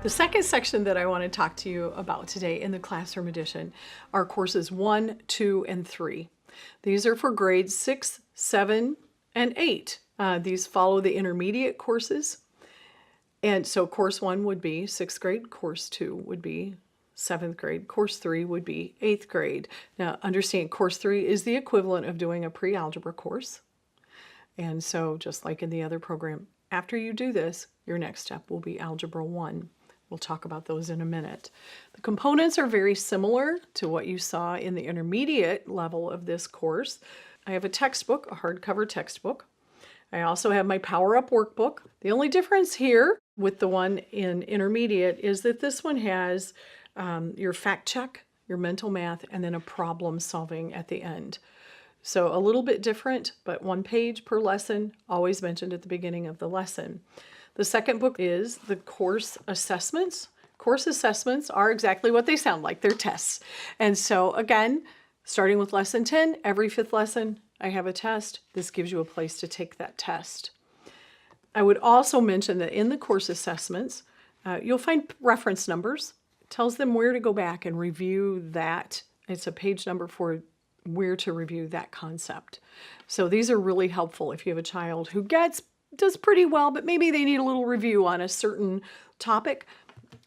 The second section that I want to talk to you about today in the classroom edition are courses 1, 2, and 3. These are for grades 6, 7, and 8. These follow the intermediate courses. And so course 1 would be 6th grade, course 2 would be 7th grade, course 3 would be 8th grade. Now understand, course 3 is the equivalent of doing a pre-algebra course. And so just like in the other program, after you do this, your next step will be Algebra 1. We'll talk about those in a minute. The components are very similar to what you saw in the intermediate level of this course. I have a textbook, a hardcover textbook. I also have my Power Up workbook. The only difference here with the one in intermediate is that this one has your fact check, your mental math, and then a problem solving at the end. So a little bit different, but 1 page per lesson, always mentioned at the beginning of the lesson. The second book is the course assessments. Course assessments are exactly what they sound like. They're tests. And so again, starting with lesson 10, every 5th lesson, I have a test. This gives you a place to take that test. I would also mention that in the course assessments, you'll find reference numbers. It tells them where to go back and review that. It's a page number for where to review that concept. So these are really helpful if you have a child who does pretty well, but maybe they need a little review on a certain topic.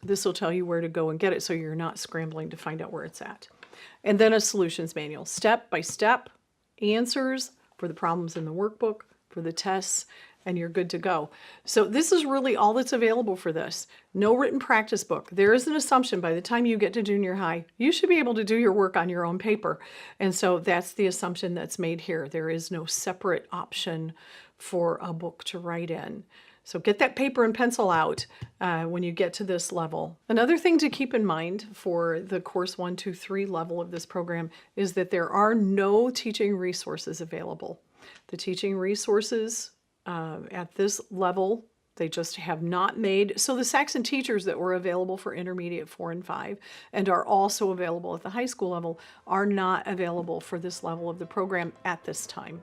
This will tell you where to go and get it so you're not scrambling to find out where it's at. And then a solutions manual, step-by-step answers for the problems in the workbook, for the tests, and you're good to go. So this is really all that's available for this. No written practice book. There is an assumption by the time you get to junior high, you should be able to do your work on your own paper. And so that's the assumption that's made here. There is no separate option for a book to write in. So get that paper and pencil out when you get to this level. Another thing to keep in mind for the course 1, 2, 3 level of this program is that there are no teaching resources available. The teaching resources at this level, they just have not made. So the Saxon teachers that were available for intermediate 4 and 5 and are also available at the high school level are not available for this level of the program at this time.